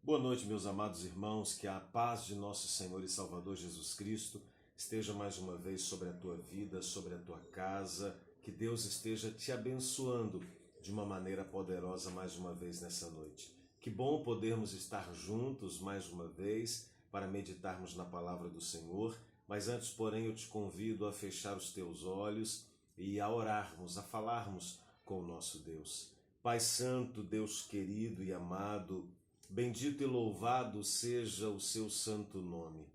Boa noite, meus amados irmãos, que a paz de nosso Senhor e Salvador Jesus Cristo esteja mais uma vez sobre a tua vida, sobre a tua casa, que Deus esteja te abençoando de uma maneira poderosa mais uma vez nessa noite. Que bom podermos estar juntos mais uma vez para meditarmos na palavra do Senhor, mas antes, porém, eu te convido a fechar os teus olhos e a orarmos, a falarmos com o nosso Deus. Pai Santo, Deus querido e amado, bendito e louvado seja o seu santo nome.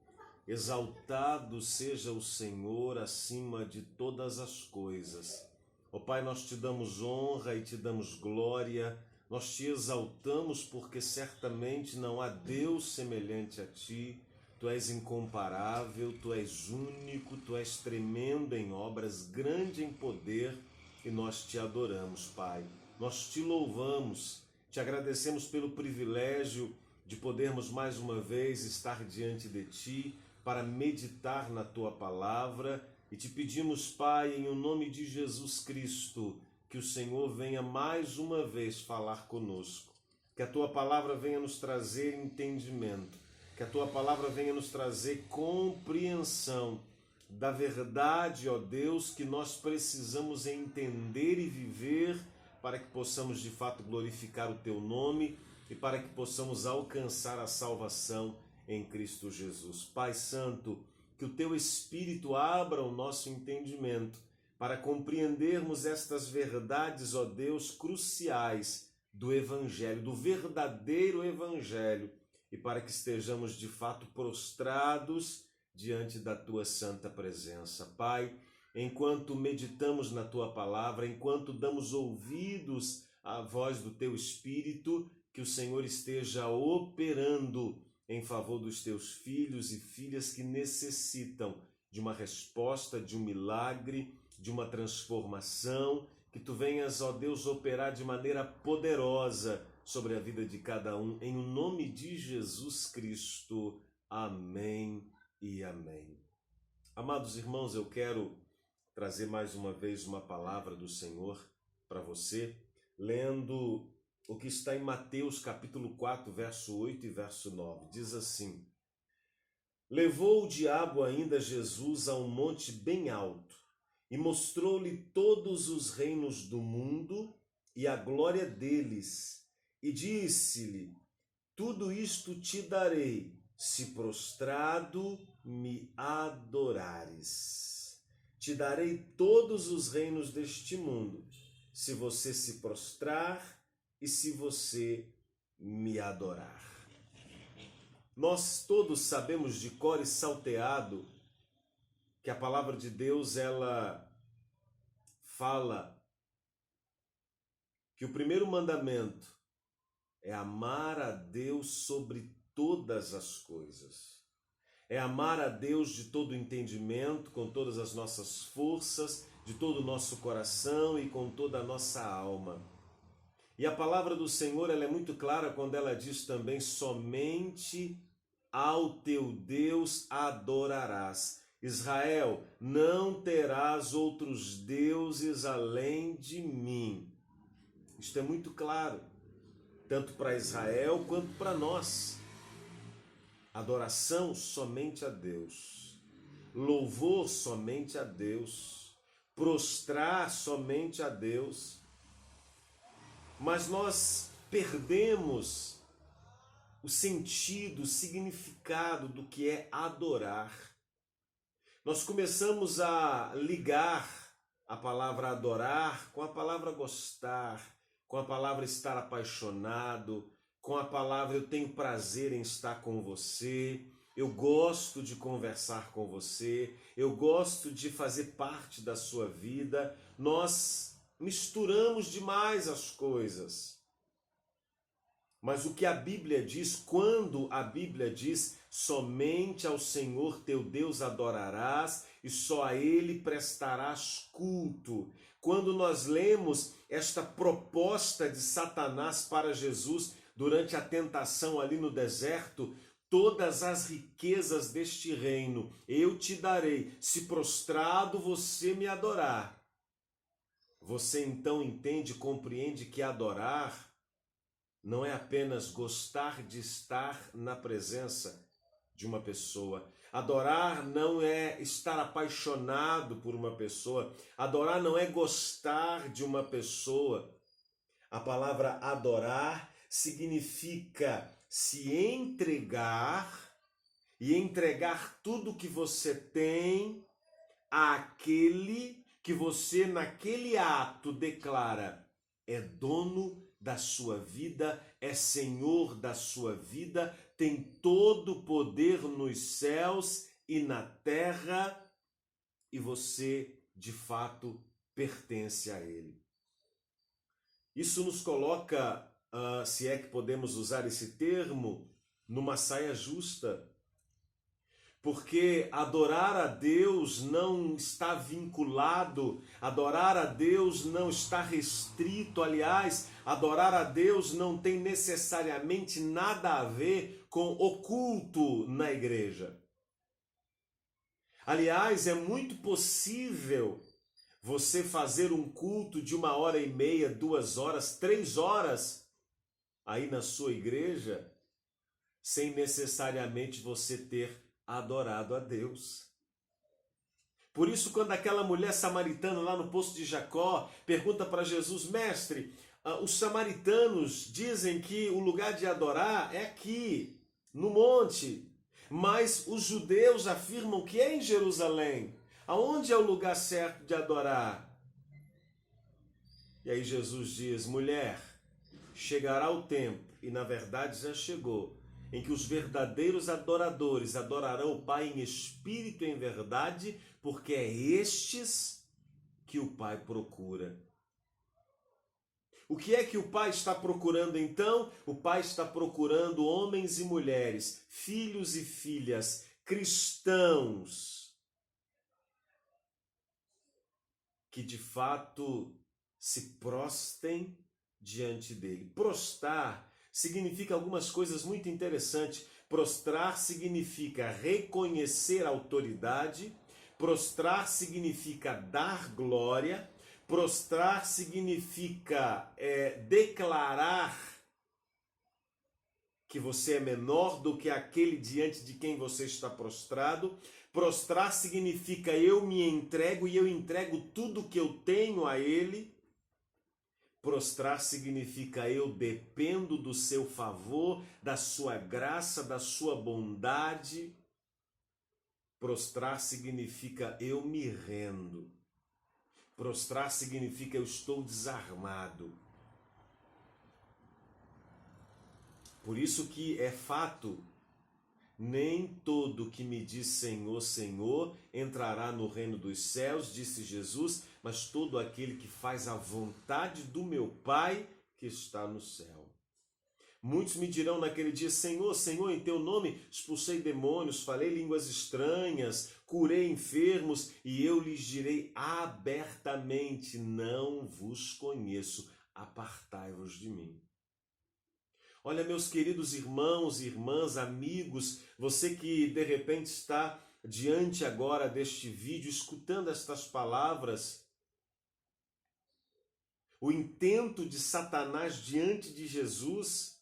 Exaltado seja o Senhor acima de todas as coisas. Ó Pai, nós te damos honra e te damos glória, nós te exaltamos porque certamente não há Deus semelhante a ti. Tu és incomparável, tu és único, tu és tremendo em obras, grande em poder, e nós te adoramos, Pai. Nós te louvamos. Te agradecemos pelo privilégio de podermos mais uma vez estar diante de Ti para meditar na Tua palavra e te pedimos, Pai, em o nome de Jesus Cristo, que o Senhor venha mais uma vez falar conosco, que a Tua palavra venha nos trazer entendimento, que a Tua palavra venha nos trazer compreensão da verdade, ó Deus, que nós precisamos entender e viver para que possamos de fato glorificar o Teu nome e para que possamos alcançar a salvação em Cristo Jesus. Pai Santo, que o Teu Espírito abra o nosso entendimento para compreendermos estas verdades, ó Deus, cruciais do Evangelho, do verdadeiro Evangelho, e para que estejamos de fato prostrados diante da Tua santa presença. Pai, enquanto meditamos na Tua palavra, enquanto damos ouvidos à voz do Teu Espírito, que o Senhor esteja operando em favor dos Teus filhos e filhas que necessitam de uma resposta, de um milagre, de uma transformação, que Tu venhas, ó Deus, operar de maneira poderosa sobre a vida de cada um, em nome de Jesus Cristo. Amém e amém. Amados irmãos, eu quero trazer mais uma vez uma palavra do Senhor para você, lendo o que está em Mateus capítulo 4, verso 8 e verso 9. Diz assim: Levou o diabo ainda Jesus a um monte bem alto e mostrou-lhe todos os reinos do mundo e a glória deles, e disse-lhe: Tudo isto te darei, se prostrado me adorares. Te darei todos os reinos deste mundo, se você se prostrar e se você me adorar. Nós todos sabemos de cor e salteado que a palavra de Deus, ela fala que o primeiro mandamento é amar a Deus sobre todas as coisas. É amar a Deus de todo o entendimento, com todas as nossas forças, de todo o nosso coração e com toda a nossa alma. E a palavra do Senhor, ela é muito clara quando ela diz também: somente ao teu Deus adorarás. Israel, não terás outros deuses além de mim. Isto é muito claro, tanto para Israel quanto para nós. Adoração somente a Deus, louvor somente a Deus, prostrar somente a Deus. Mas nós perdemos o sentido, o significado do que é adorar. Nós começamos a ligar a palavra adorar com a palavra gostar, com a palavra estar apaixonado, com a palavra eu tenho prazer em estar com você, eu gosto de conversar com você, eu gosto de fazer parte da sua vida. Nós misturamos demais as coisas. Mas o que a Bíblia diz, quando a Bíblia diz somente ao Senhor teu Deus adorarás e só a Ele prestarás culto. Quando nós lemos esta proposta de Satanás para Jesus durante a tentação ali no deserto, todas as riquezas deste reino eu te darei, se prostrado você me adorar. Você então entende, compreende que adorar não é apenas gostar de estar na presença de uma pessoa. Adorar não é estar apaixonado por uma pessoa. Adorar não é gostar de uma pessoa. A palavra adorar significa se entregar e entregar tudo que você tem àquele que você, naquele ato, declara é dono da sua vida, é senhor da sua vida, tem todo o poder nos céus e na terra, e você, de fato, pertence a ele. Isso nos coloca, se é que podemos usar esse termo, numa saia justa. Porque adorar a Deus não está vinculado, adorar a Deus não está restrito, aliás, adorar a Deus não tem necessariamente nada a ver com o culto na igreja. Aliás, é muito possível você fazer um culto de 1h30, 2 horas, 3 horas aí na sua igreja, sem necessariamente você ter adorado a Deus. Por isso, quando aquela mulher samaritana lá no poço de Jacó pergunta para Jesus: mestre, os samaritanos dizem que o lugar de adorar é aqui, no monte, mas os judeus afirmam que é em Jerusalém. Aonde é o lugar certo de adorar? E aí Jesus diz: mulher, chegará o tempo, e na verdade já chegou, em que os verdadeiros adoradores adorarão o Pai em espírito e em verdade, porque é estes que o Pai procura. O que é que o Pai está procurando então? O Pai está procurando homens e mulheres, filhos e filhas, cristãos, que de fato se prostem diante dele. Prostrar significa algumas coisas muito interessantes. Prostrar significa reconhecer a autoridade, prostrar significa dar glória, prostrar significa declarar que você é menor do que aquele diante de quem você está prostrado. Prostrar significa eu me entrego e eu entrego tudo que eu tenho a ele. Prostrar significa eu dependo do seu favor, da sua graça, da sua bondade. Prostrar significa eu me rendo. Prostrar significa eu estou desarmado. Por isso que é fato, nem todo que me diz Senhor, Senhor, entrará no reino dos céus, disse Jesus, mas todo aquele que faz a vontade do meu Pai que está no céu. Muitos me dirão naquele dia: Senhor, Senhor, em teu nome expulsei demônios, falei línguas estranhas, curei enfermos, e eu lhes direi abertamente: não vos conheço, apartai-vos de mim. Olha, meus queridos irmãos, irmãs, amigos, você que de repente está diante agora deste vídeo, escutando estas palavras, o intento de Satanás diante de Jesus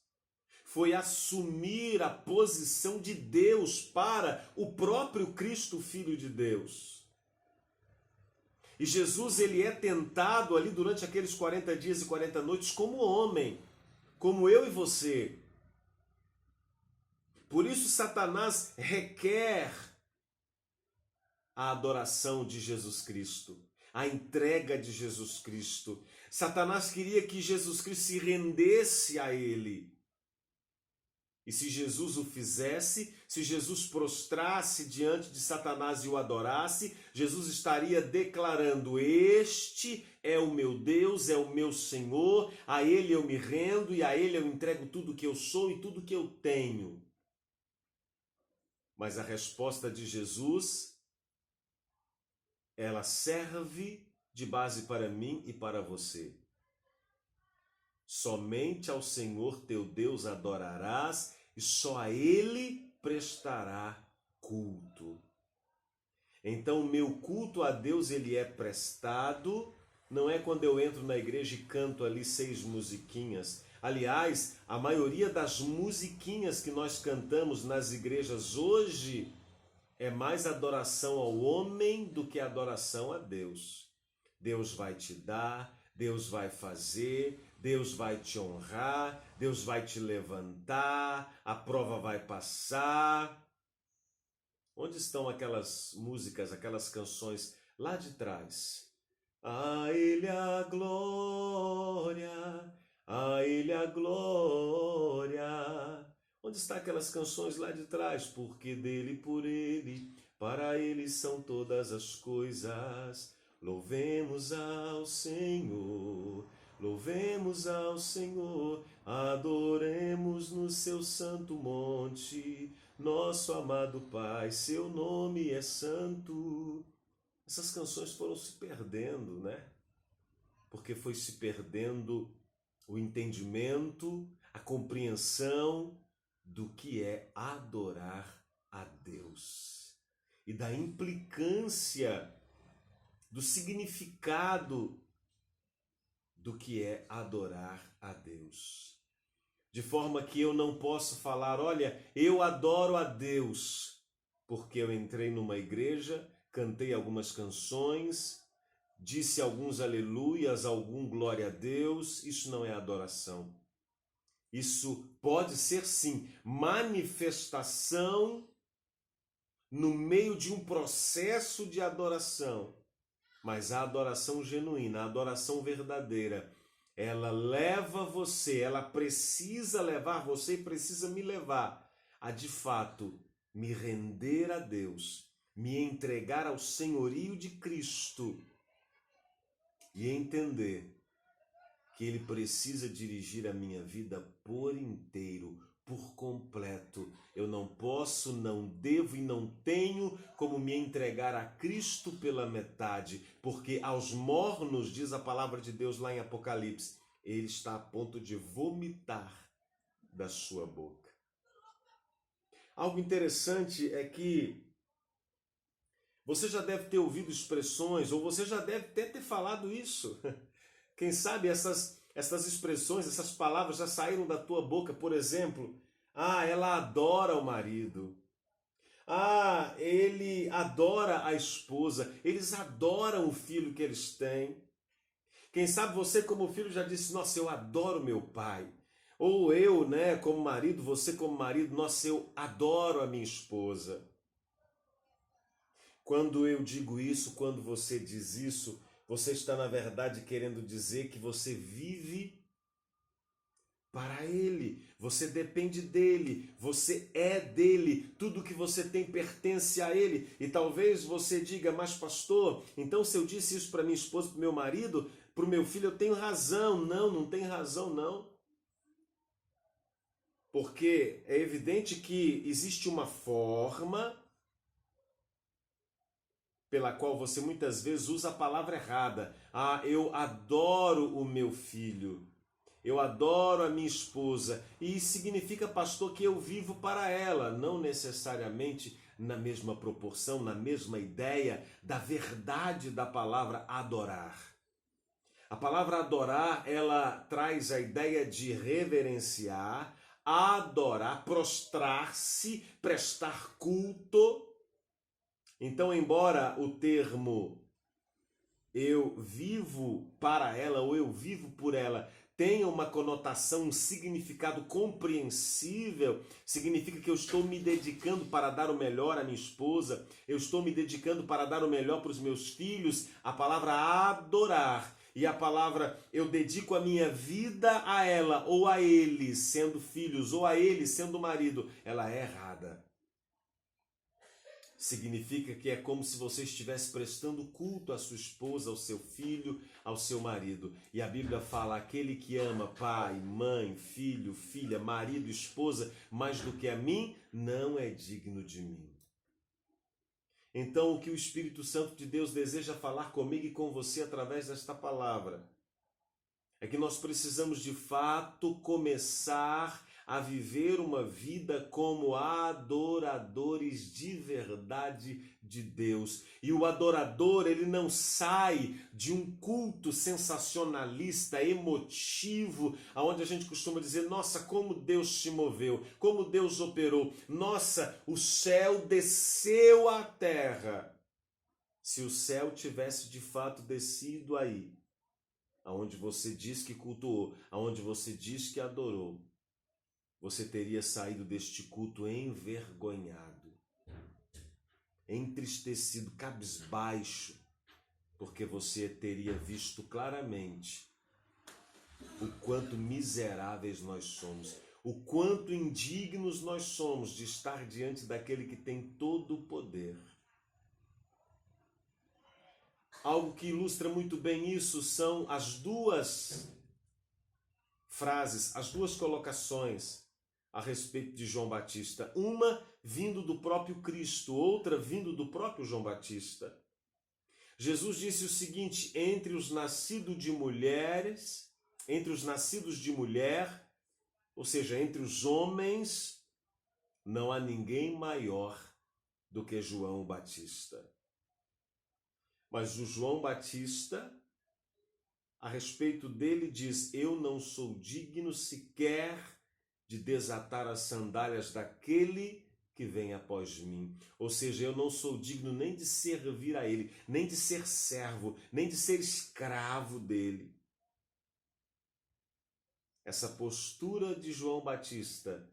foi assumir a posição de Deus para o próprio Cristo, Filho de Deus. E Jesus, ele é tentado ali durante aqueles 40 dias e 40 noites como homem, como eu e você. Por isso Satanás requer a adoração de Jesus Cristo, a entrega de Jesus Cristo. Satanás queria que Jesus Cristo se rendesse a ele. E se Jesus o fizesse, se Jesus prostrasse diante de Satanás e o adorasse, Jesus estaria declarando: este é o meu Deus, é o meu Senhor, a ele eu me rendo e a ele eu entrego tudo que eu sou e tudo que eu tenho. Mas a resposta de Jesus, ela serve de base para mim e para você. Somente ao Senhor teu Deus adorarás e só a Ele prestará culto. Então, o meu culto a Deus, ele é prestado, não é quando eu entro na igreja e canto ali 6 musiquinhas. Aliás, a maioria das musiquinhas que nós cantamos nas igrejas hoje é mais adoração ao homem do que adoração a Deus. Deus vai te dar, Deus vai fazer, Deus vai te honrar, Deus vai te levantar, a prova vai passar. Onde estão aquelas músicas, aquelas canções lá de trás? A Ele a glória, a Ele a glória. Onde estão aquelas canções lá de trás? Porque dele, por ele, para ele são todas as coisas. Louvemos ao Senhor, louvemos ao Senhor, adoremos no seu santo monte, nosso amado Pai, seu nome é santo. Essas canções foram se perdendo, né? Porque foi se perdendo o entendimento, a compreensão do que é adorar a Deus e da implicância, do significado do que é adorar a Deus. De forma que eu não posso falar, olha, eu adoro a Deus, porque eu entrei numa igreja, cantei algumas canções, disse alguns aleluias, algum glória a Deus. Isso não é adoração. Isso pode ser, sim, manifestação no meio de um processo de adoração. Mas a adoração genuína, a adoração verdadeira, ela leva você, ela precisa levar você e precisa me levar a, de fato, me render a Deus, me entregar ao senhorio de Cristo e entender que Ele precisa dirigir a minha vida por inteiro, por completo. Eu não posso, não devo e não tenho como me entregar a Cristo pela metade, porque aos mornos, diz a palavra de Deus lá em Apocalipse, Ele está a ponto de vomitar da sua boca. Algo interessante é que você já deve ter ouvido expressões, ou você já deve até ter falado isso. Quem sabe essas expressões, essas palavras já saíram da tua boca. Por exemplo, ela adora o marido. Ele adora a esposa. Eles adoram o filho que eles têm. Quem sabe você como filho já disse, nossa, eu adoro meu pai. Ou eu, como marido, você como marido, nossa, eu adoro a minha esposa. Quando eu digo isso, quando você diz isso, você está, na verdade, querendo dizer que você vive para Ele, você depende dEle, você é dEle, tudo que você tem pertence a Ele. E talvez você diga, mas pastor, então se eu disse isso para minha esposa, para o meu marido, para o meu filho, eu tenho razão. Não, não tem razão não. Porque é evidente que existe uma forma pela qual você muitas vezes usa a palavra errada. Eu adoro o meu filho, eu adoro a minha esposa, e significa, pastor, que eu vivo para ela, não necessariamente na mesma proporção, na mesma ideia da verdade da palavra adorar. A palavra adorar, ela traz a ideia de reverenciar, adorar, prostrar-se, prestar culto. Então, embora o termo eu vivo para ela ou eu vivo por ela tenha uma conotação, um significado compreensível, significa que eu estou me dedicando para dar o melhor à minha esposa, eu estou me dedicando para dar o melhor para os meus filhos. A palavra adorar e a palavra eu dedico a minha vida a ela ou a ele, sendo filhos, ou a ele, sendo marido, ela é errada. Significa que é como se você estivesse prestando culto à sua esposa, ao seu filho, ao seu marido. E a Bíblia fala, aquele que ama pai, mãe, filho, filha, marido, esposa, mais do que a mim, não é digno de mim. Então, o que o Espírito Santo de Deus deseja falar comigo e com você através desta palavra é que nós precisamos de fato começar a viver uma vida como adoradores de verdade de Deus. E o adorador, ele não sai de um culto sensacionalista, emotivo, aonde a gente costuma dizer, nossa, como Deus se moveu, como Deus operou, nossa, o céu desceu à terra. Se o céu tivesse de fato descido aí, aonde você diz que cultuou, aonde você diz que adorou, você teria saído deste culto envergonhado, entristecido, cabisbaixo, porque você teria visto claramente o quanto miseráveis nós somos, o quanto indignos nós somos de estar diante daquele que tem todo o poder. Algo que ilustra muito bem isso são as duas frases, as duas colocações a respeito de João Batista. Uma vindo do próprio Cristo, outra vindo do próprio João Batista. Jesus disse o seguinte: entre os nascidos de mulheres, entre os nascidos de mulher, ou seja, entre os homens, não há ninguém maior do que João Batista. Mas o João Batista, a respeito dele, diz: eu não sou digno sequer de desatar as sandálias daquele que vem após mim. Ou seja, eu não sou digno nem de servir a ele, nem de ser servo, nem de ser escravo dele. Essa postura de João Batista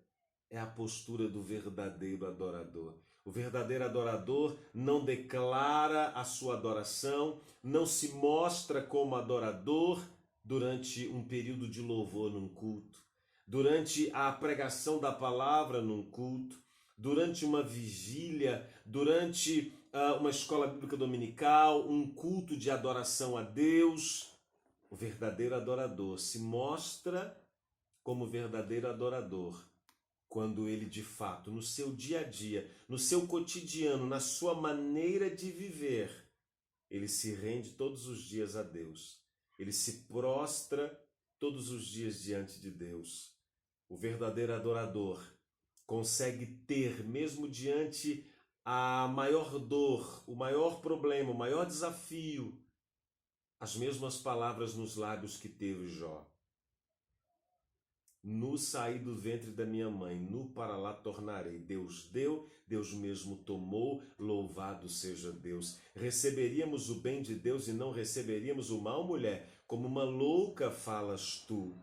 é a postura do verdadeiro adorador. O verdadeiro adorador não declara a sua adoração, não se mostra como adorador durante um período de louvor num culto, durante a pregação da palavra num culto, durante uma vigília, durante uma escola bíblica dominical, um culto de adoração a Deus. O verdadeiro adorador se mostra como verdadeiro adorador quando ele, de fato, no seu dia a dia, no seu cotidiano, na sua maneira de viver, ele se rende todos os dias a Deus. Ele se prostra todos os dias diante de Deus. O verdadeiro adorador consegue ter, mesmo diante a maior dor, o maior problema, o maior desafio, as mesmas palavras nos lábios que teve Jó. Nu saí do ventre da minha mãe, nu para lá tornarei. Deus deu, Deus mesmo tomou, louvado seja Deus. Receberíamos o bem de Deus e não receberíamos o mal, mulher? Como uma louca falas tu.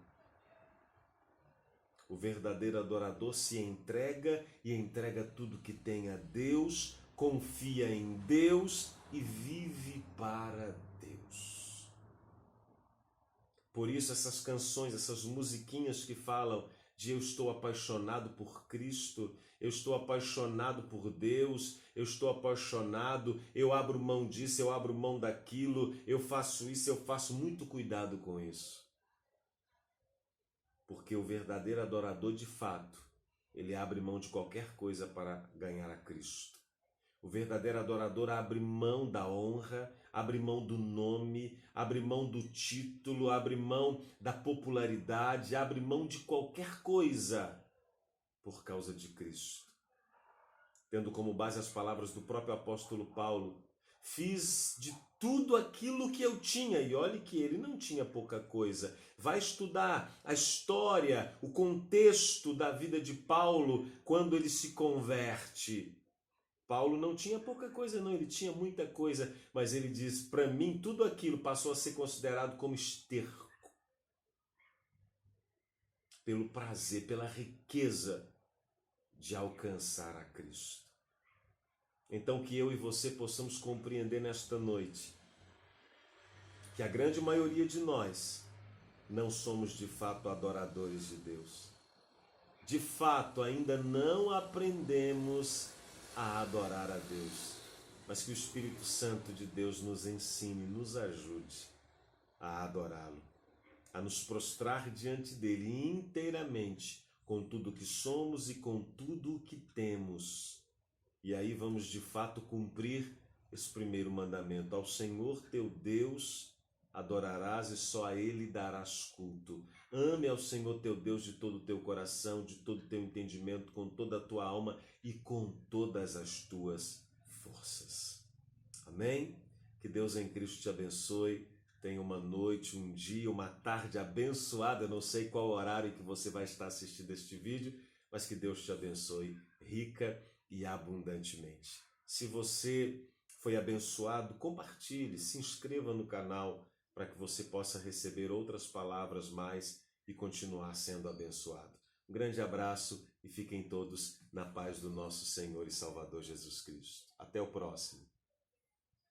O verdadeiro adorador se entrega e entrega tudo que tem a Deus, confia em Deus e vive para Deus. Por isso essas canções, essas musiquinhas que falam de eu estou apaixonado por Cristo, eu estou apaixonado por Deus, eu estou apaixonado, eu abro mão disso, eu abro mão daquilo, eu faço isso, eu faço muito cuidado com isso. Porque o verdadeiro adorador, de fato, ele abre mão de qualquer coisa para ganhar a Cristo. O verdadeiro adorador abre mão da honra, abre mão do nome, abre mão do título, abre mão da popularidade, abre mão de qualquer coisa por causa de Cristo. Tendo como base as palavras do próprio apóstolo Paulo: fiz de tudo aquilo que eu tinha, e olhe que ele não tinha pouca coisa. Vai estudar a história, o contexto da vida de Paulo quando ele se converte. Paulo não tinha pouca coisa não, ele tinha muita coisa, mas ele diz: para mim tudo aquilo passou a ser considerado como esterco, pelo prazer, pela riqueza de alcançar a Cristo. Então que eu e você possamos compreender nesta noite que a grande maioria de nós não somos de fato adoradores de Deus. De fato ainda não aprendemos a adorar a Deus, mas que o Espírito Santo de Deus nos ensine, nos ajude a adorá-lo, a nos prostrar diante dele inteiramente, com tudo que somos e com tudo o que temos. E aí vamos de fato cumprir esse primeiro mandamento: ao Senhor teu Deus adorarás e só a Ele darás culto. Ame ao Senhor teu Deus de todo o teu coração, de todo o teu entendimento, com toda a tua alma e com todas as tuas forças. Amém? Que Deus em Cristo te abençoe. Tenha uma noite, um dia, uma tarde abençoada. Eu não sei qual horário que você vai estar assistindo este vídeo, mas que Deus te abençoe rica e abundantemente. Se você foi abençoado, compartilhe, se inscreva no canal para que você possa receber outras palavras mais e continuar sendo abençoado. Um grande abraço e fiquem todos na paz do nosso Senhor e Salvador Jesus Cristo. Até o próximo.